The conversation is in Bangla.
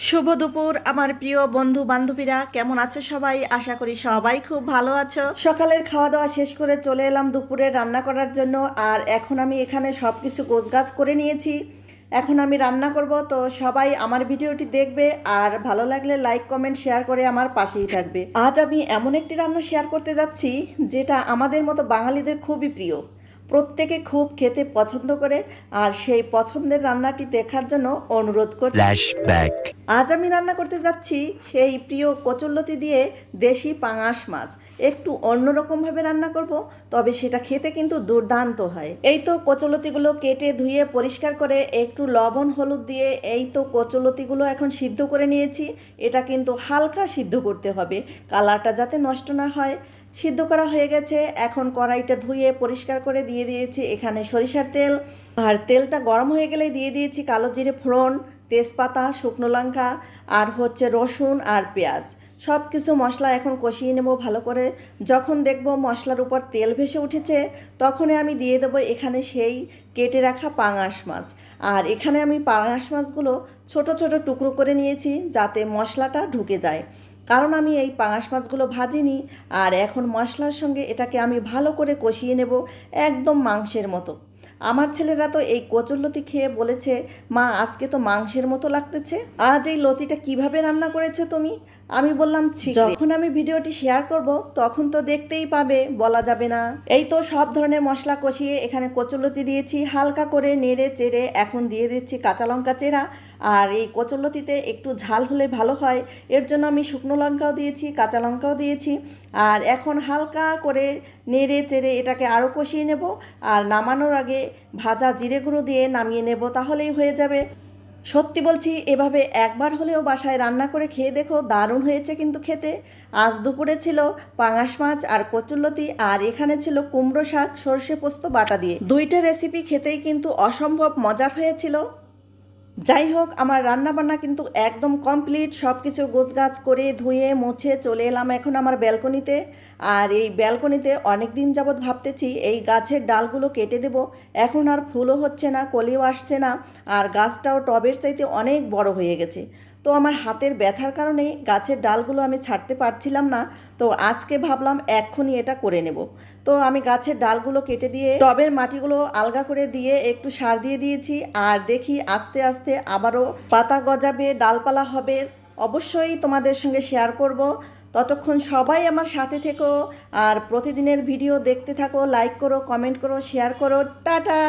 শুভ দুপুর আমার প্রিয় বন্ধু বান্ধবীরা, কেমন আছো সবাই? আশা করি সবাই খুব ভালো আছো। সকালের খাওয়া দাওয়া শেষ করে চলে এলাম দুপুরে রান্না করার জন্য। আর এখন আমি এখানে সব কিছু গোছগাছ করে নিয়েছি। এখন আমি রান্না করব, তো সবাই আমার ভিডিওটি দেখবে আর ভালো লাগলে লাইক কমেন্ট শেয়ার করে আমার পাশেই থাকবে। আজ আমি এমন একটি রান্না শেয়ার করতে যাচ্ছি যেটা আমাদের মতো বাঙালিদের খুবই প্রিয়, প্রত্যেকে খুব খেতে পছন্দ করে। আর সেই পছন্দের রান্নাটি দেখার জন্য অনুরোধ করি। ফ্ল্যাশব্যাক। আজ আমি রান্না করতে যাচ্ছি সেই প্রিয় কচুরলতি দিয়ে দেশি পাঙাশ মাছ। একটু অন্যরকমভাবে রান্না করব, তবে সেটা খেতে কিন্তু দুর্দান্ত হয়। এই তো কচুরলতিগুলো কেটে ধুয়ে পরিষ্কার করে একটু লবণ হলুদ দিয়ে এই তো কচুরলতিগুলো এখন সিদ্ধ করে নিয়েছি। এটা কিন্তু হালকা সিদ্ধ করতে হবে, কালারটা যাতে নষ্ট না হয়। সিদ্ধ করা হয়ে গেছে। এখন কড়াইটা ধুয়ে পরিষ্কার করে দিয়ে দিয়েছি এখানে সরিষার তেল। আর তেলটা গরম হয়ে গেলে দিয়ে দিয়েছি কালো জিরে ফোড়ন, তেজপাতা, শুকনো লঙ্কা আর রসুন আর পেঁয়াজ। সব কিছু মশলা এখন কষিয়ে নেব ভালো করে। যখন দেখব মশলার উপর তেল ভেসে উঠেছে, তখনই আমি দিয়ে দেবো এখানে সেই কেটে রাখা পাঙাশ মাছ। আর এখানে আমি পাঙাশ মাছগুলো ছোট ছোট টুকরো করে নিয়েছি যাতে মশলাটা ঢুকে যায়, কারণ আমি এই পাঙাশ মাছগুলো ভাজিনি। আর এখন মশলার সঙ্গে এটাকে আমি ভালো করে কষিয়ে নেব, একদম মাংসের মতো। আমার ছেলেরা তো এই কচুরলতি খেয়ে বলেছে, মা আজকে তো মাংসের মতো লাগতেছে, আজ এই লতিটা কিভাবে রান্না করেছে তুমি? আমি বললাম যখন আমি ভিডিওটি শেয়ার করব তখন তো দেখতেই পাবে, বলা যাবে না। এই তো সব ধরনের মশলা কষিয়ে এখানে কচুরলতি দিয়েছি, হালকা করে নেড়ে চেড়ে এখন দিয়ে দিচ্ছি কাঁচা লঙ্কা চেরা। আর এই কচুরলতিতে একটু ঝাল হলে ভালো হয়, এর জন্য আমি শুকনো লঙ্কাও দিয়েছি, কাঁচা লঙ্কাও দিয়েছি। আর এখন হালকা করে নেড়ে চেড়ে এটাকে আরও কষিয়ে নেব। আর নামানোর আগে ভাজা জিরে গুঁড়ো দিয়ে নামিয়ে নেব, তাহলেই হয়ে যাবে। সত্যি বলছি, এভাবে একবার হলেও বাসায় রান্না করে খেয়ে দেখো, দারুণ হয়েছে কিন্তু খেতে। আজ দুপুরে ছিল পাঙাশ মাছ আর কচুরলতি, আর এখানে ছিল কুমড়ো শাক সর্ষে পোস্ত বাটা দিয়ে। দুইটা রেসিপি খেতেই কিন্তু অসম্ভব মজার হয়েছিল। যাই হোক, আমার রান্নাবান্না কিন্তু একদম কমপ্লিট। সব কিছু গোছগাছ করে ধুয়ে মুছে চলে এলাম এখন আমার ব্যালকনিতে। আর এই ব্যালকনিতে অনেক দিন যাবৎ ভাবতেছি এই গাছের ডালগুলো কেটে দেব। এখন আর ফুলও হচ্ছে না, কলিও আসছে না, আর গাছটাও টবের চাইতে অনেক বড় হয়ে গেছে। তো আমার হাতের ব্যথার কারণে গাছের ডালগুলো আমি ছাড়তে পারছিলাম না। তো আজকে ভাবলাম এক্ষুনি এটা করে নেব। তো আমি গাছের ডালগুলো কেটে দিয়ে টবের মাটিগুলো আলগা করে দিয়ে একটু সার দিয়ে দিয়েছি। আর দেখি আস্তে আস্তে আবারও পাতা গজাবে, ডালপালা হবে। অবশ্যই তোমাদের সঙ্গে শেয়ার করব। ততক্ষণ সবাই আমার সাথে থেকো আর প্রতিদিনের ভিডিও দেখতে থাকো, লাইক করো, কমেন্ট করো, শেয়ার করো। টাটা।